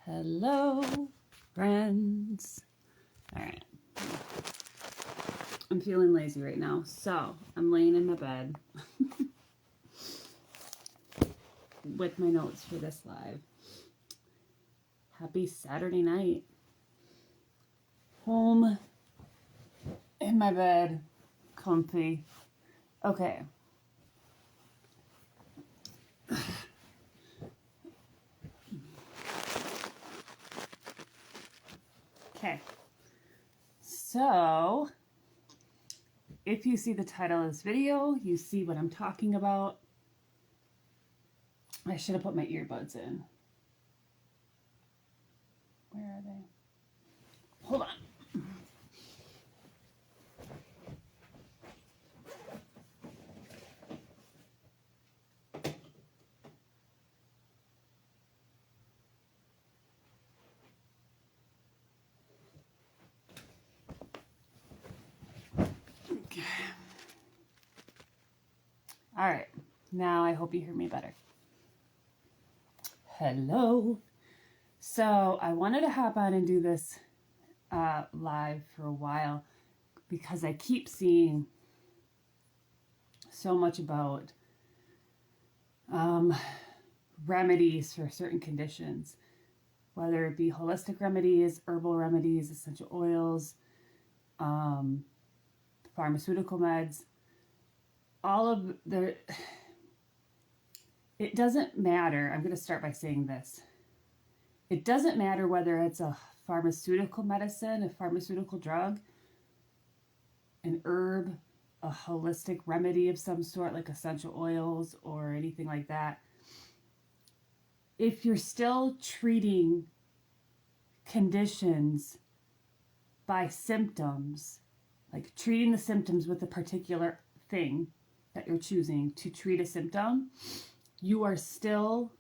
Hello, friends. All right. I'm feeling lazy right now, so I'm laying in my bed with my notes for this live. Happy Saturday night. Home in my bed, comfy. Okay. Okay. So, if you see the title of this video, you see what I'm talking about. I should have put my earbuds in. Where are they? Hold on. Okay. All right. Now I hope you hear me better. Hello. So I wanted to hop on and do this live for a while because I keep seeing so much about remedies for certain conditions, whether it be holistic remedies, herbal remedies, essential oils, pharmaceutical meds, all of the, it doesn't matter. I'm going to start by saying this. It doesn't matter whether it's a pharmaceutical medicine, a pharmaceutical drug, an herb, a holistic remedy of some sort, like essential oils or anything like that. If you're still treating conditions by symptoms, like treating the symptoms with a particular thing that you're choosing to treat a symptom, you are still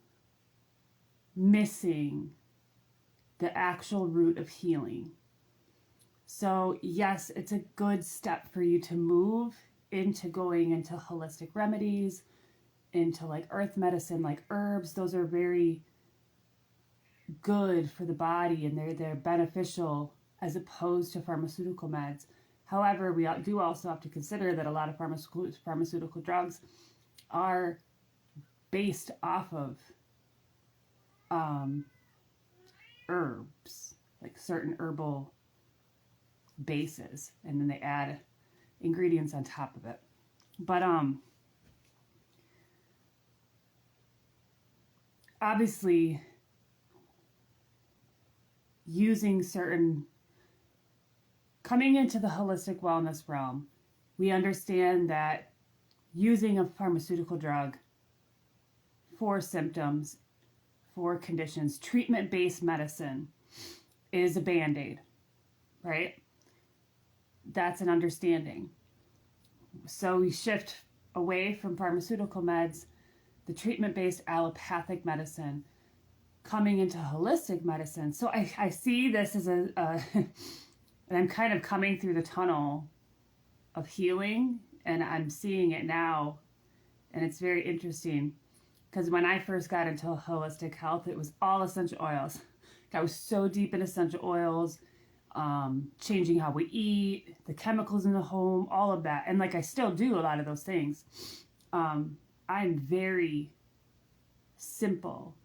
missing the actual root of healing. So yes, it's a good step for you to move into going into holistic remedies, into like earth medicine, like herbs. Those are very good for the body and they're beneficial as opposed to pharmaceutical meds. However, we do also have to consider that a lot of pharmaceutical drugs are based off of herbs, like certain herbal bases, and then they add ingredients on top of it. But obviously using coming into the holistic wellness realm, we understand that using a pharmaceutical drug for symptoms, for conditions, treatment-based medicine is a Band-Aid, right? That's an understanding. So we shift away from pharmaceutical meds, the treatment-based allopathic medicine, coming into holistic medicine. So I see this as and I'm kind of coming through the tunnel of healing, and I'm seeing it now, and it's very interesting. Because when I first got into holistic health, it was all essential oils. I was so deep in essential oils, changing how we eat, the chemicals in the home, all of that. And like I still do a lot of those things. I'm very simple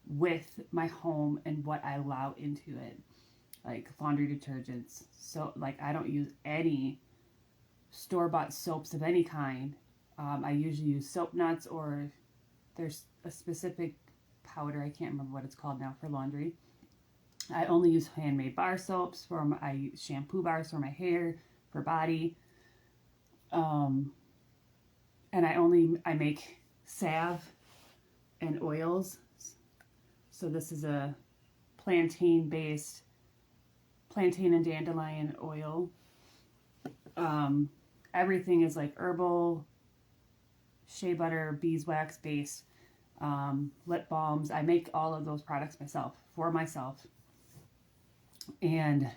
with my home and what I allow into it. Like laundry detergents. So like I don't use any store-bought soaps of any kind. I usually use soap nuts, or there's a specific powder, I can't remember what it's called now, for laundry. I only use handmade bar soaps I use shampoo bars for my hair, for body. And I make salve and oils. So this is a plantain and dandelion oil. Everything is like herbal, shea butter, beeswax based, lip balms. I make all of those products for myself. And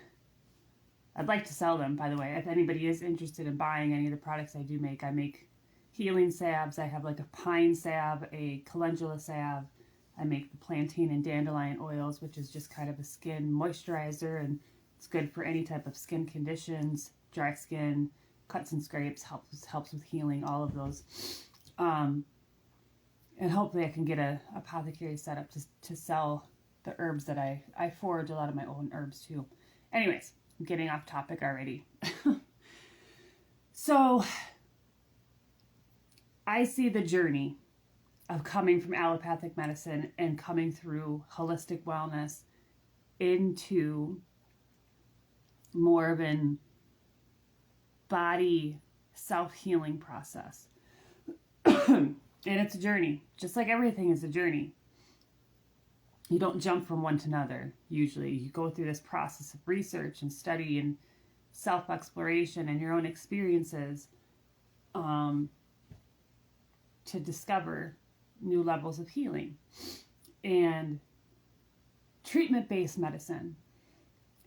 I'd like to sell them, by the way. If anybody is interested in buying any of the products I do make, I make healing salves. I have like a pine salve, a calendula salve. I make the plantain and dandelion oils, which is just kind of a skin moisturizer, and it's good for any type of skin conditions, dry skin, cuts and scrapes, helps with healing, all of those. And hopefully I can get a apothecary set up to sell the herbs that I forage a lot of my own herbs too. Anyways, I'm getting off topic already. So I see the journey of coming from allopathic medicine and coming through holistic wellness into more of an body self-healing process. And it's a journey, just like everything is a journey. You don't jump from one to another. Usually you go through this process of research and study and self-exploration and your own experiences to discover new levels of healing. And treatment-based medicine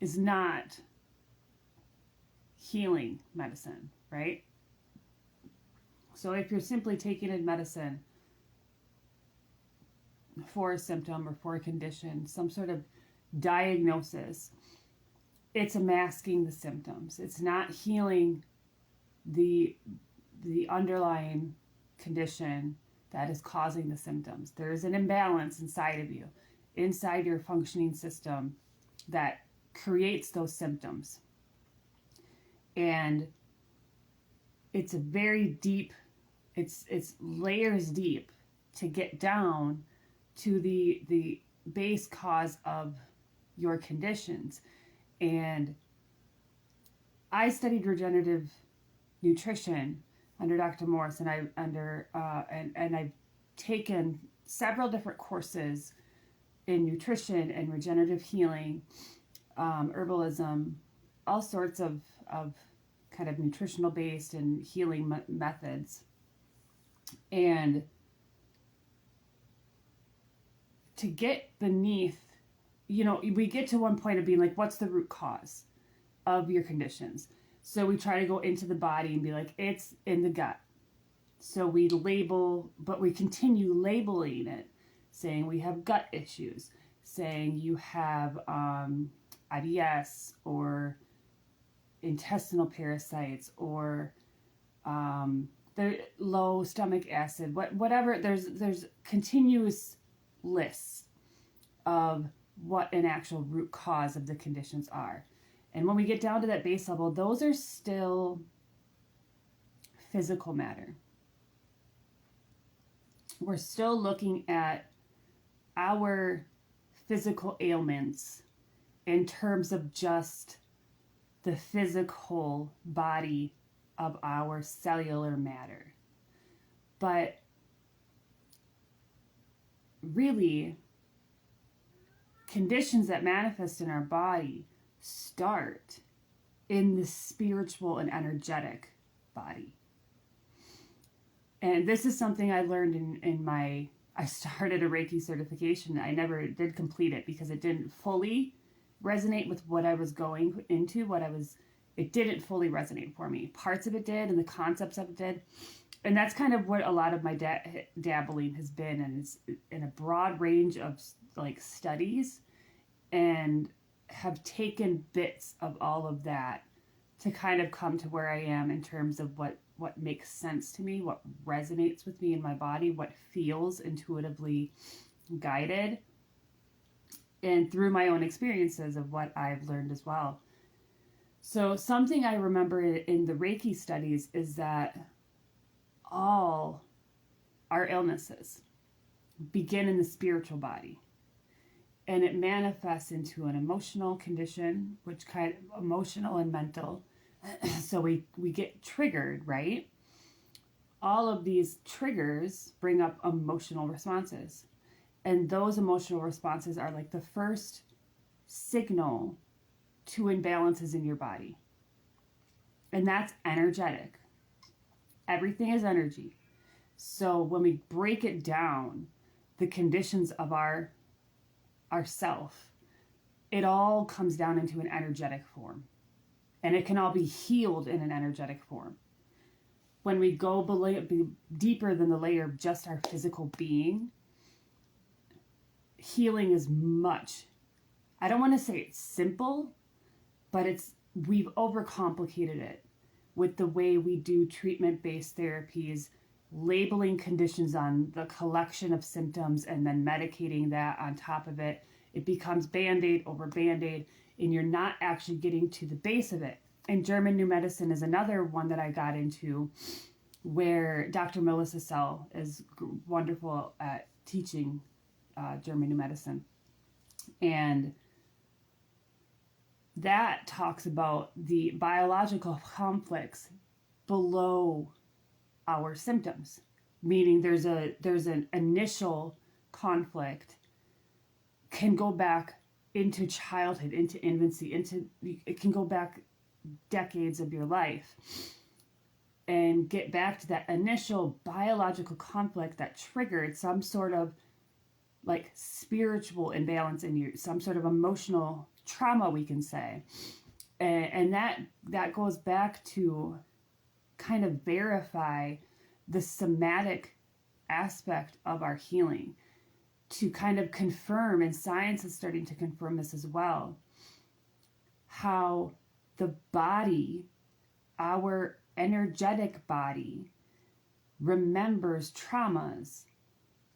is not healing medicine, right? So if you're simply taking a medicine for a symptom or for a condition, some sort of diagnosis, it's masking the symptoms. It's not healing the underlying condition that is causing the symptoms. There is an imbalance inside of you, inside your functioning system, that creates those symptoms. And it's a very deep, it's layers deep to get down to the base cause of your conditions. And I studied regenerative nutrition under Dr. Morris, and I've taken several different courses in nutrition and regenerative healing, herbalism, all sorts of kind of nutritional based and healing methods. And to get beneath, we get to one point of being like, what's the root cause of your conditions? So we try to go into the body and be like, it's in the gut. So we label, but we continue labeling it, saying we have gut issues, saying you have IBS or intestinal parasites or the low stomach acid, whatever. There's continuous lists of what an actual root cause of the conditions are. And when we get down to that base level, those are still physical matter. We're still looking at our physical ailments in terms of just the physical body of our cellular matter. But really, conditions that manifest in our body start in the spiritual and energetic body. And this is something I learned I started a Reiki certification. I never did complete it because it didn't fully resonate with what I was going into, it didn't fully resonate for me. Parts of it did, and the concepts of it did. And that's kind of what a lot of my dabbling has been, and it's in a broad range of studies, and have taken bits of all of that to kind of come to where I am in terms of what makes sense to me, what resonates with me in my body, what feels intuitively guided, and through my own experiences of what I've learned as well. So something I remember in the Reiki studies is that all our illnesses begin in the spiritual body. And it manifests into an emotional condition, which kind of emotional and mental. So we get triggered, right? All of these triggers bring up emotional responses. And those emotional responses are like the first signal to imbalances in your body. And that's energetic. Everything is energy. So when we break it down, the conditions of our self, it all comes down into an energetic form. And it can all be healed in an energetic form. When we go deeper than the layer of just our physical being, healing is much, I don't want to say it's simple, but we've overcomplicated it with the way we do treatment-based therapies, labeling conditions on the collection of symptoms and then medicating that on top of it. It becomes Band-Aid over Band-Aid, and you're not actually getting to the base of it. And German New Medicine is another one that I got into, where Dr. Melissa Sell is wonderful at teaching German New Medicine. And that talks about the biological conflicts below our symptoms, meaning there's an initial conflict, can go back into childhood, into infancy, it can go back decades of your life, and get back to that initial biological conflict that triggered some sort of like spiritual imbalance in you, some sort of emotional trauma, we can say. And that goes back to kind of verify the somatic aspect of our healing, to kind of confirm, and science is starting to confirm this as well, how the body, our energetic body, remembers traumas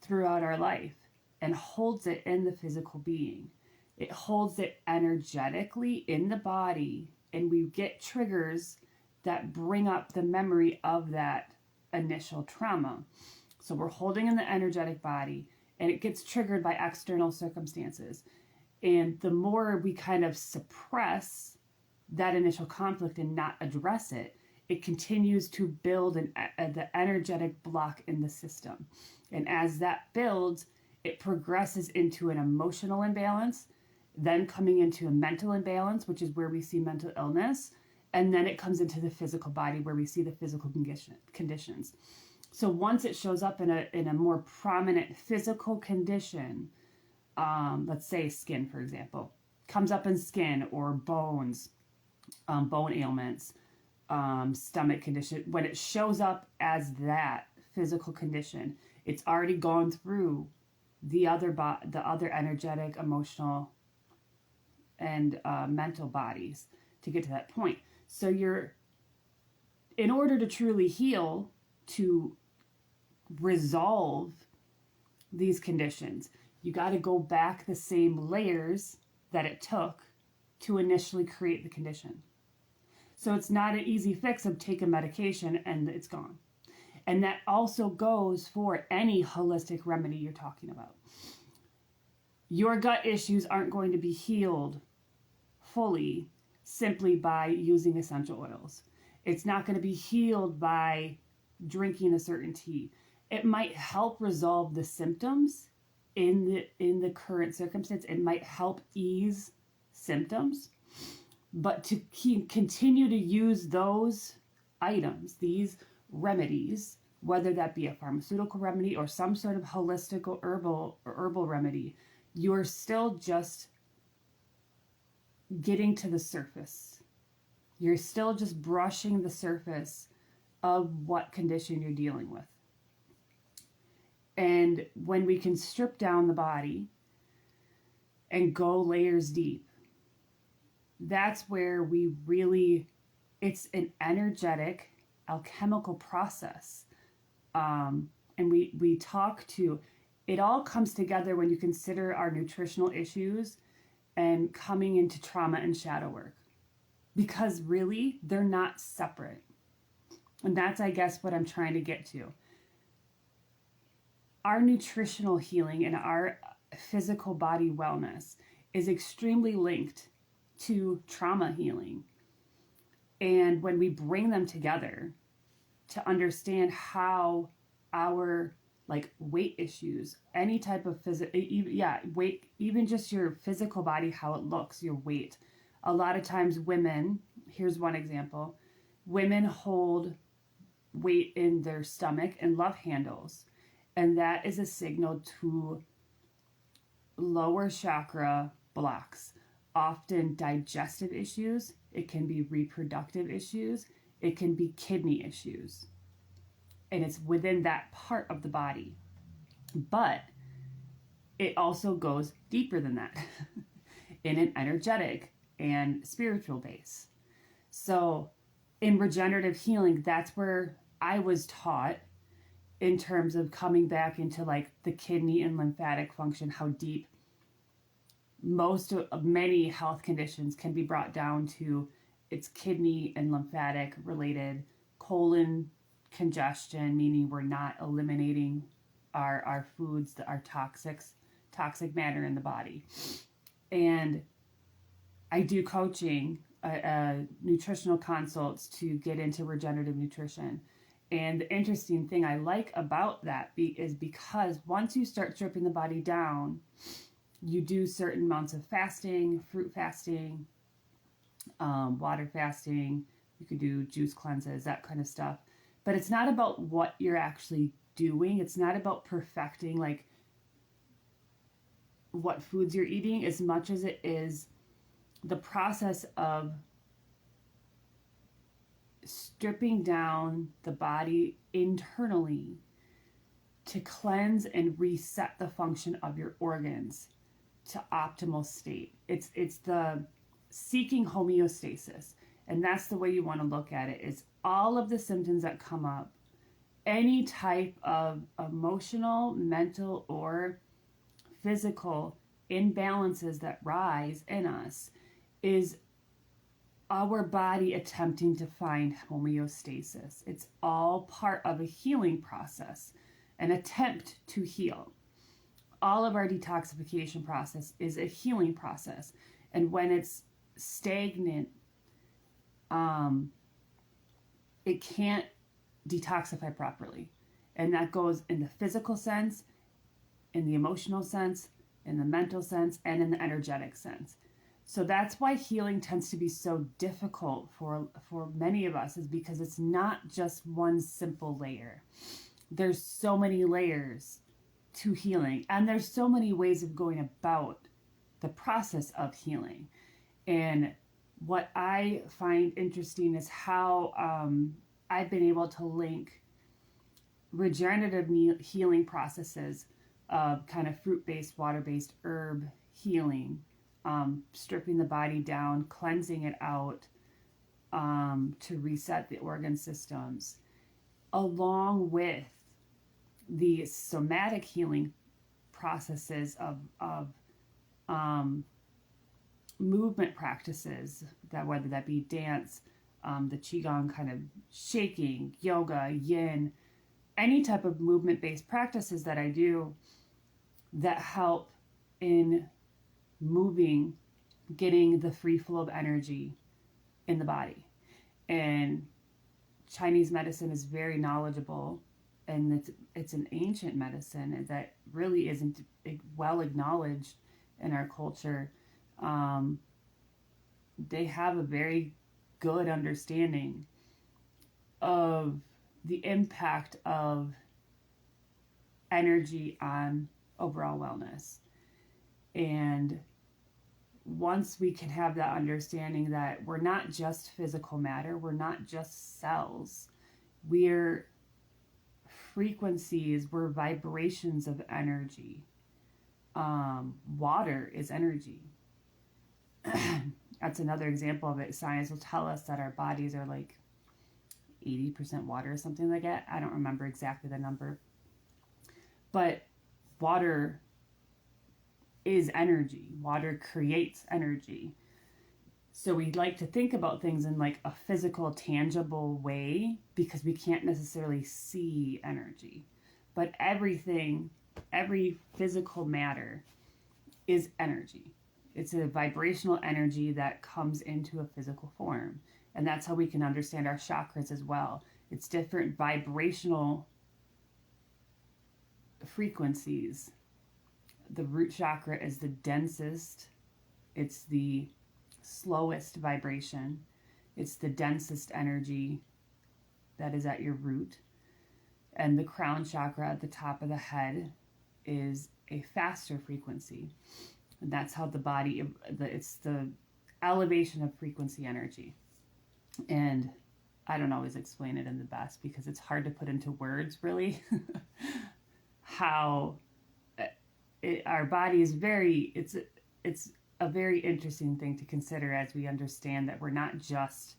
throughout our life and holds it in the physical being. It holds it energetically in the body, and we get triggers that bring up the memory of that initial trauma. So we're holding in the energetic body, and it gets triggered by external circumstances. And the more we kind of suppress that initial conflict and not address it, it continues to build the energetic block in the system. And as that builds, it progresses into an emotional imbalance, then coming into a mental imbalance, which is where we see mental illness, and then it comes into the physical body where we see the physical conditions. So once it shows up in a more prominent physical condition, let's say skin, for example, comes up in skin or bones, bone ailments, stomach condition, when it shows up as that physical condition, it's already gone through the other energetic, emotional, and mental bodies to get to that point. So in order to truly heal, to resolve these conditions, you got to go back the same layers that it took to initially create the condition. So it's not an easy fix of take a medication and it's gone. And that also goes for any holistic remedy you're talking about. Your gut issues aren't going to be healed fully simply by using essential oils. It's not going to be healed by drinking a certain tea. It might help resolve the symptoms in the current circumstance. It might help ease symptoms, but to continue to use those items, these remedies, whether that be a pharmaceutical remedy or some sort of holistic or herbal remedy, you're still just getting to the surface. You're still just brushing the surface of what condition you're dealing with. And when we can strip down the body and go layers deep, that's where we really, it's an energetic, alchemical process. And we talk to, it all comes together when you consider our nutritional issues and coming into trauma and shadow work. Because really, they're not separate. And that's, I guess, what I'm trying to get to. Our nutritional healing and our physical body wellness is extremely linked to trauma healing. And when we bring them together to understand how our weight issues, any type of weight, even just your physical body, how it looks, your weight. A lot of times women, here's one example, women hold weight in their stomach and love handles. And that is a signal to lower chakra blocks, often digestive issues. It can be reproductive issues. It can be kidney issues. And it's within that part of the body. But it also goes deeper than that in an energetic and spiritual base. So in regenerative healing, that's where I was taught in terms of coming back into like the kidney and lymphatic function, how deep many health conditions can be brought down to it's kidney and lymphatic related, colon congestion, meaning we're not eliminating our foods, our toxic matter in the body. And I do coaching, nutritional consults to get into regenerative nutrition. And the interesting thing I like about that is because once you start stripping the body down, you do certain amounts of fasting, fruit fasting, water fasting. You could do juice cleanses, that kind of stuff. But it's not about what you're actually doing. It's not about perfecting like what foods you're eating as much as it is the process of stripping down the body internally to cleanse and reset the function of your organs to optimal state. It's the seeking homeostasis. And that's the way you want to look at it, is all of the symptoms that come up, any type of emotional, mental, or physical imbalances that rise in us, is our body attempting to find homeostasis. It's all part of a healing process, an attempt to heal. All of our detoxification process is a healing process. And when it's stagnant, it can't detoxify properly. And that goes in the physical sense, in the emotional sense, in the mental sense, and in the energetic sense. So that's why healing tends to be so difficult for many of us, is because it's not just one simple layer. There's so many layers to healing, and there's so many ways of going about the process of healing. And what I find interesting is how I've been able to link regenerative healing processes of kind of fruit-based, water-based herb healing, stripping the body down, cleansing it out to reset the organ systems, along with the somatic healing processes of movement practices, that whether that be dance, the qigong kind of shaking, yoga, yin, any type of movement-based practices that I do that help in moving, getting the free flow of energy in the body. And Chinese medicine is very knowledgeable, and it's an ancient medicine that really isn't well acknowledged in our culture. They have a very good understanding of the impact of energy on overall wellness. And once we can have that understanding that we're not just physical matter, we're not just cells, we're frequencies, we're vibrations of energy. Water is energy. That's another example of it. Science will tell us that our bodies are like 80% water or something like that. I don't remember exactly the number. But water is energy. Water creates energy. So we like to think about things in like a physical, tangible way because we can't necessarily see energy. But everything, every physical matter is energy. It's a vibrational energy that comes into a physical form. And that's how we can understand our chakras as well. It's different vibrational frequencies. The root chakra is the densest. It's the slowest vibration. It's the densest energy that is at your root. And the crown chakra at the top of the head is a faster frequency. And that's how the body, it's the elevation of frequency energy. And I don't always explain it in the best because it's hard to put into words, really, how our body is very, it's a very interesting thing to consider as we understand that we're not just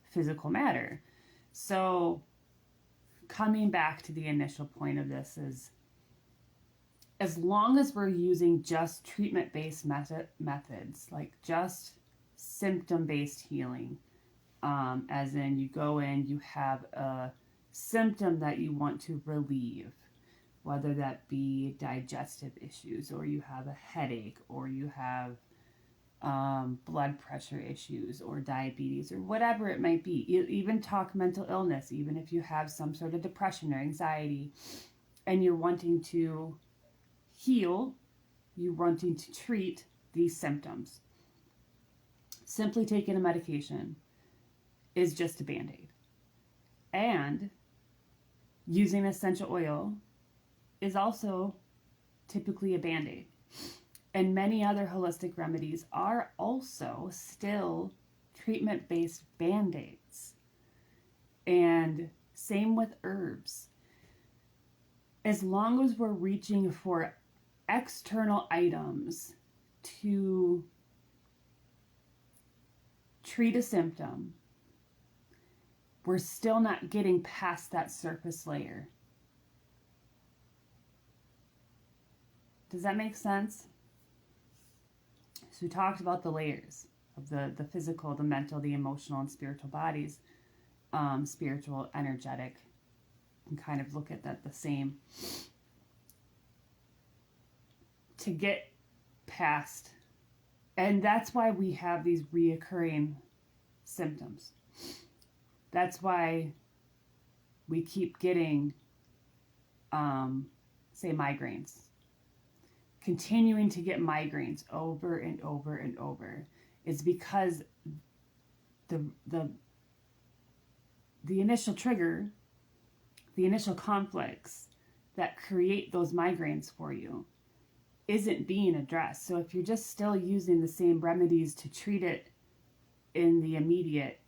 physical matter. So coming back to the initial point of this is, as long as we're using just treatment-based methods, like just symptom-based healing, as in you go in, you have a symptom that you want to relieve, whether that be digestive issues, or you have a headache, or you have blood pressure issues, or diabetes, or whatever it might be. Even talk mental illness, even if you have some sort of depression or anxiety, and you're wanting to heal, you're wanting to treat these symptoms. Simply taking a medication is just a Band-Aid. And using essential oil is also typically a Band-Aid. And many other holistic remedies are also still treatment-based Band-Aids. And same with herbs. As long as we're reaching for external items to treat a symptom, we're still not getting past that surface layer. Does that make sense? So we talked about the layers of the physical, the mental, the emotional, and spiritual bodies. Spiritual, energetic, and kind of look at that the same. To get past, and that's why we have these reoccurring symptoms. That's why we keep getting, say, migraines. Continuing to get migraines over and over and over is because the initial trigger, the initial conflicts that create those migraines for you isn't being addressed. So if you're just still using the same remedies to treat it in the immediate,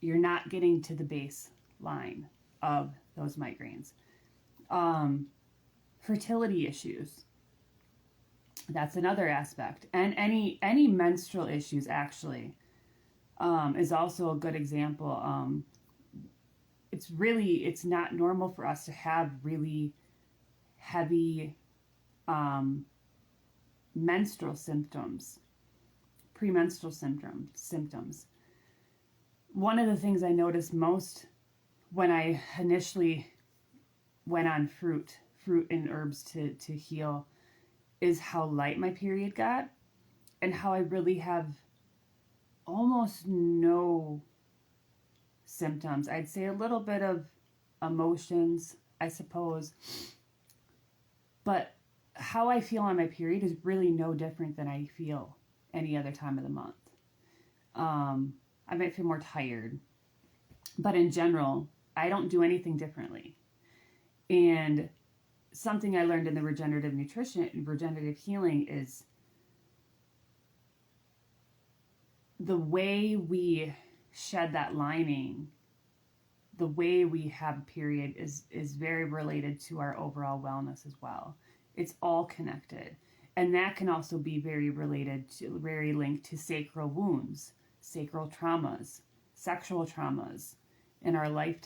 you're not getting to the baseline of those migraines. Fertility issues. That's another aspect. And any menstrual issues, actually, is also a good example. It's not normal for us to have really heavy menstrual symptoms, premenstrual symptoms. One of the things I noticed most when I initially went on fruit and herbs to heal is how light my period got, and how I really have almost no symptoms. I'd say a little bit of emotions, I suppose, but how I feel on my period is really no different than I feel any other time of the month. I might feel more tired, but in general, I don't do anything differently. And something I learned in the regenerative healing is the way we shed that lining, the way we have a period is very related to our overall wellness as well. It's all connected. And that can also be very linked to sacral wounds, sacral traumas, sexual traumas in our life.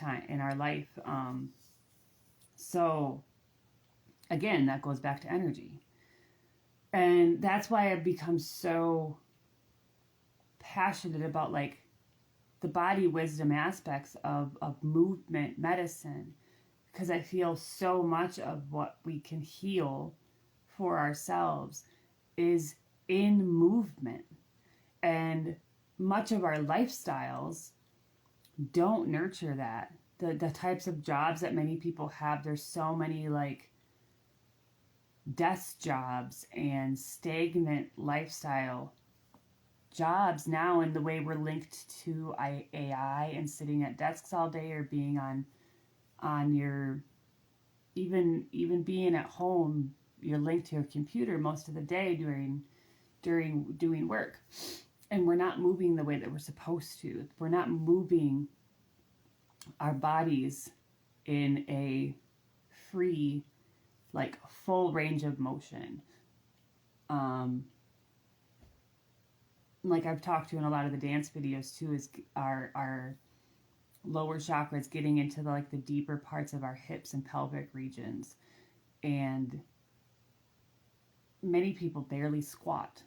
So again, that goes back to energy. And that's why I've become so passionate about like the body wisdom aspects of movement medicine, because I feel so much of what we can heal for ourselves is in movement. And much of our lifestyles don't nurture that. The types of jobs that many people have, there's so many like desk jobs and stagnant lifestyle jobs now, and the way we're linked to AI and sitting at desks all day, or being on your, even being at home, you're linked to your computer most of the day during doing work, and we're not moving the way that we're supposed to. We're not moving our bodies in a free, like full range of motion. Um, like I've talked to in a lot of the dance videos too, is our lower chakras getting into the deeper parts of our hips and pelvic regions. And many people barely squat.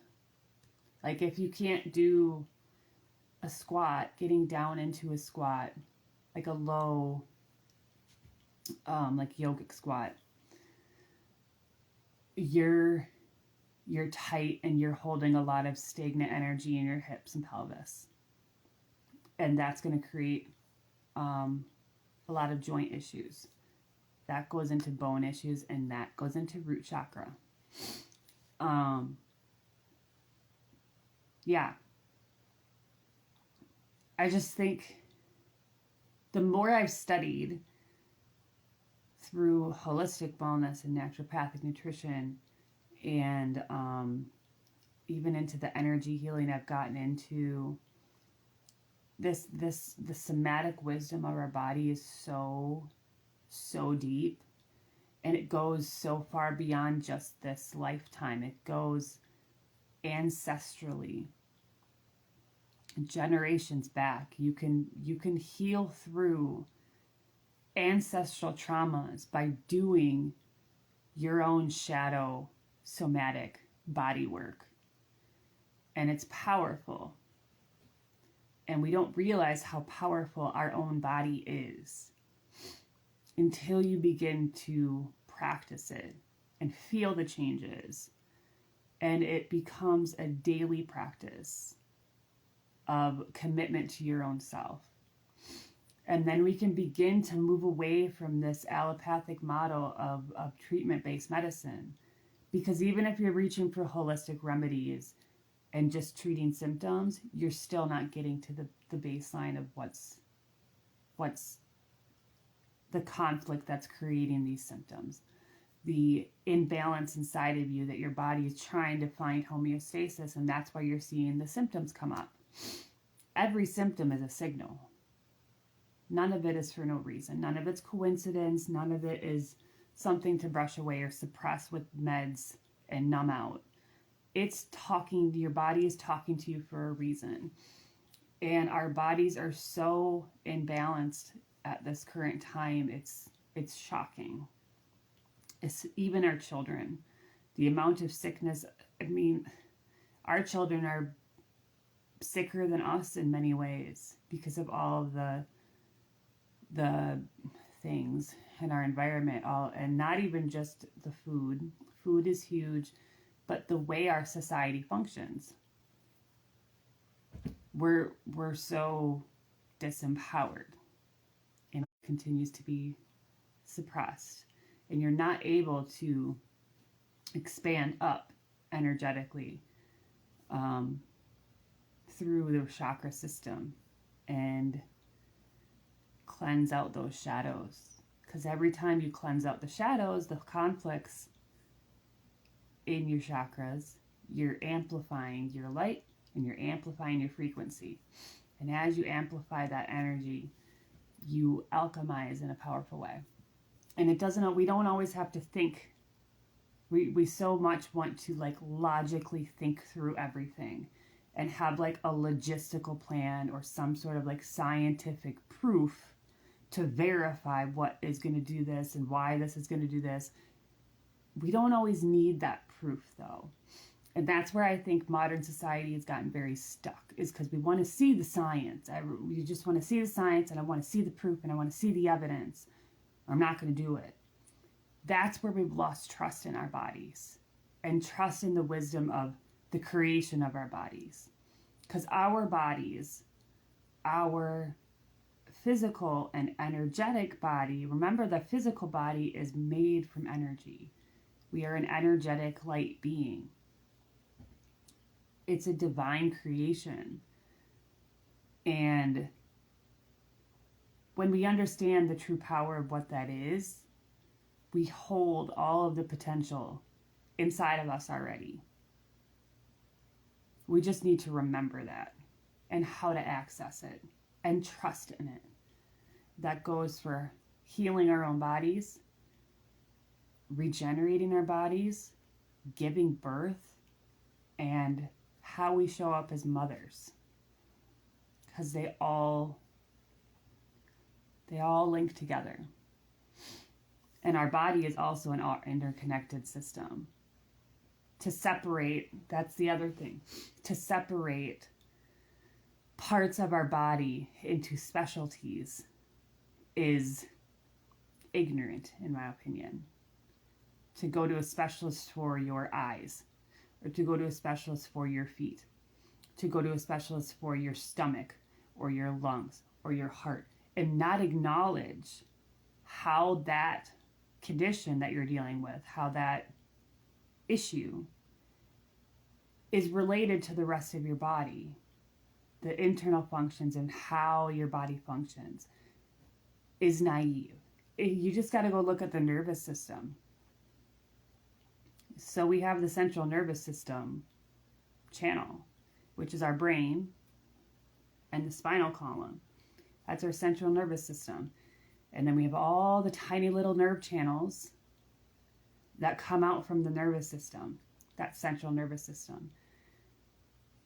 Like if you can't do a squat, getting down into a squat, like a low, like yogic squat, you're tight and you're holding a lot of stagnant energy in your hips and pelvis, and that's going to create a lot of joint issues. That goes into bone issues, and that goes into root chakra. Yeah, I just think the more I've studied through holistic wellness and naturopathic nutrition, and even into the energy healing I've gotten into, the somatic wisdom of our body is so deep, and it goes so far beyond just this lifetime. It goes ancestrally, generations back. You can heal through ancestral traumas by doing your own shadow somatic body work, and it's powerful. And we don't realize how powerful our own body is until you begin to practice it and feel the changes. And it becomes a daily practice of commitment to your own self. And then we can begin to move away from this allopathic model of treatment-based medicine. Because even if you're reaching for holistic remedies and just treating symptoms, you're still not getting to the baseline of what's the conflict that's creating these symptoms. The imbalance inside of you that your body is trying to find homeostasis, and that's why you're seeing the symptoms come up. Every symptom is a signal. None of it is for no reason. None of it's coincidence. None of it is something to brush away or suppress with meds and numb out. It's talking, your body is talking to you for a reason. And our bodies are so imbalanced at this current time, it's shocking. It's even our children. The amount of sickness, I mean, our children are sicker than us in many ways because of all of the things in our environment, and not even just the food. Food is huge, but the way our society functions. We're so disempowered, and it continues to be suppressed, and you're not able to expand up energetically through the chakra system and cleanse out those shadows. Because every time you cleanse out the shadows, the conflicts in your chakras, you're amplifying your light and you're amplifying your frequency. And as you amplify that energy, you alchemize in a powerful way. And we don't always have to think. We so much want to logically think through everything and have a logistical plan or some sort of scientific proof to verify what is going to do this and why this is going to do this. We don't always need that proof, though. And that's where I think modern society has gotten very stuck, is because we want to see the science. We just want to see the science, and I want to see the proof, and I want to see the evidence. I'm not going to do it. That's where we've lost trust in our bodies and trust in the wisdom of the creation of our bodies. Because our bodies, our physical and energetic body, remember the physical body is made from energy. We are an energetic light being. It's a divine creation. And when we understand the true power of what that is, we hold all of the potential inside of us already. We just need to remember that and how to access it and trust in it. That goes for healing our own bodies, regenerating our bodies, giving birth, how we show up as mothers, because they all link together. And our body is also an interconnected system. To separate, that's the other thing, to separate parts of our body into specialties is ignorant, in my opinion. To go to a specialist for your eyes, or to go to a specialist for your feet, to go to a specialist for your stomach or your lungs or your heart, and not acknowledge how that condition that you're dealing with, how that issue is related to the rest of your body, the internal functions and how your body functions, is naive. You just got to go look at the nervous system. So we have the central nervous system channel, which is our brain, and the spinal column. That's our central nervous system. And then we have all the tiny little nerve channels that come out from the nervous system, that central nervous system.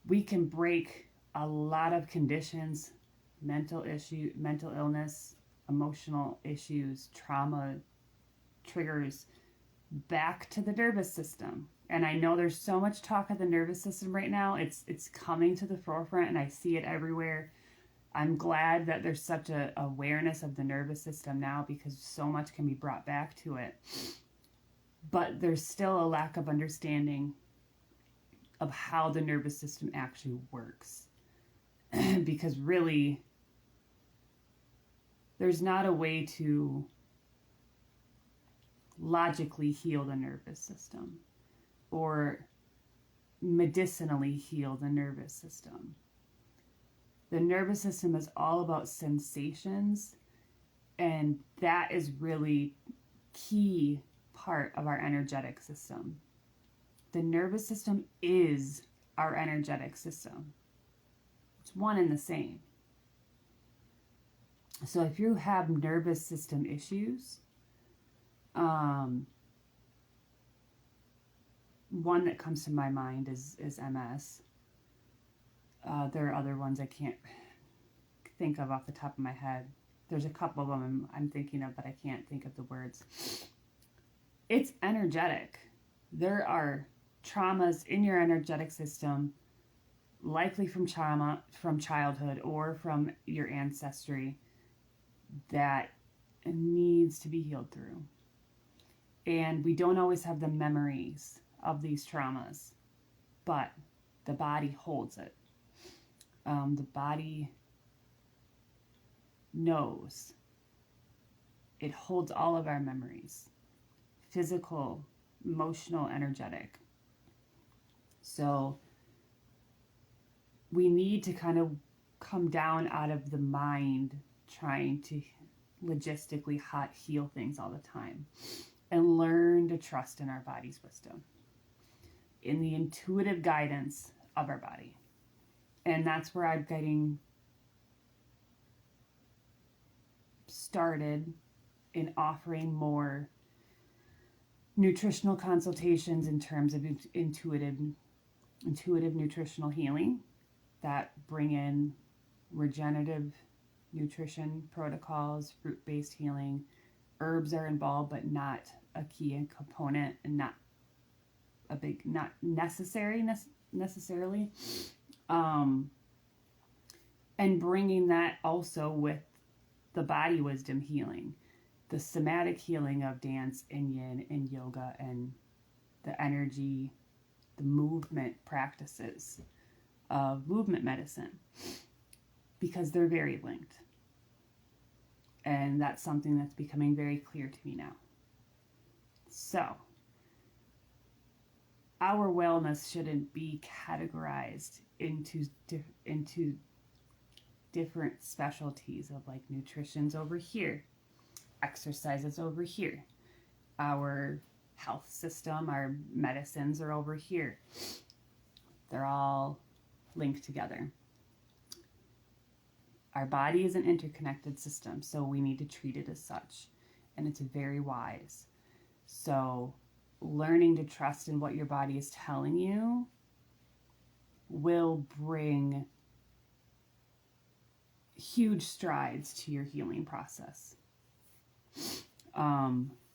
We can break a lot of conditions, mental illness, emotional issues, trauma, triggers, back to the nervous system. And I know there's so much talk of the nervous system right now. It's coming to the forefront, and I see it everywhere. I'm glad that there's such a awareness of the nervous system now, because so much can be brought back to it. But there's still a lack of understanding of how the nervous system actually works. Because really, there's not a way to logically heal the nervous system or medicinally heal the nervous system. The nervous system is all about sensations, and that is really key part of our energetic system. The nervous system is our energetic system. It's one and the same. So if you have nervous system issues, one that comes to my mind is MS. There are other ones I can't think of off the top of my head. There's a couple of them I'm thinking of, but I can't think of the words. It's energetic. There are traumas in your energetic system, likely from childhood or from your ancestry, that needs to be healed through. And we don't always have the memories of these traumas, but the body holds it. The body knows. It holds all of our memories, physical, emotional, energetic. So we need to kind of come down out of the mind trying to logistically heal things all the time, and learn to trust in our body's wisdom, in the intuitive guidance of our body. And that's where I'm getting started in offering more nutritional consultations in terms of intuitive nutritional healing that bring in regenerative nutrition protocols, fruit-based healing. Herbs are involved, but not a key component, and not necessarily. And bringing that also with the body wisdom healing, the somatic healing of dance and yin and yoga, and the energy, the movement practices of movement medicine, because they're very linked. And that's something that's becoming very clear to me now. So, our wellness shouldn't be categorized into different specialties of, like, nutrition's over here, exercises over here, our health system, our medicines are over here. They're all linked together. Our body is an interconnected system, so we need to treat it as such, and it's very wise. So learning to trust in what your body is telling you will bring huge strides to your healing process.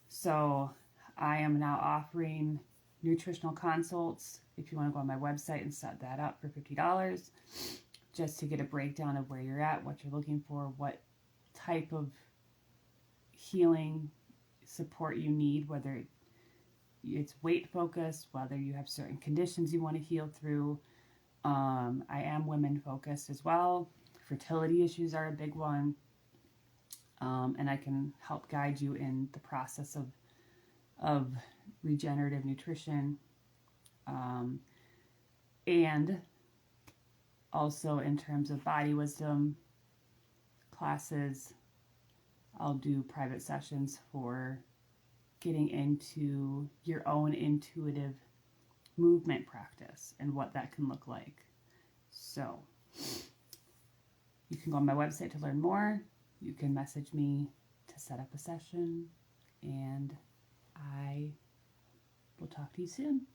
So I am now offering nutritional consults. If you want to go on my website and set that up for $50, just to get a breakdown of where you're at, what you're looking for, what type of healing support you need, whether it's weight focused, whether you have certain conditions you want to heal through. I am women focused as well. Fertility issues are a big one. And I can help guide you in the process of regenerative nutrition. And also in terms of body wisdom classes, I'll do private sessions for getting into your own intuitive movement practice and what that can look like. So you can go on my website to learn more. You can message me to set up a session, and I will talk to you soon.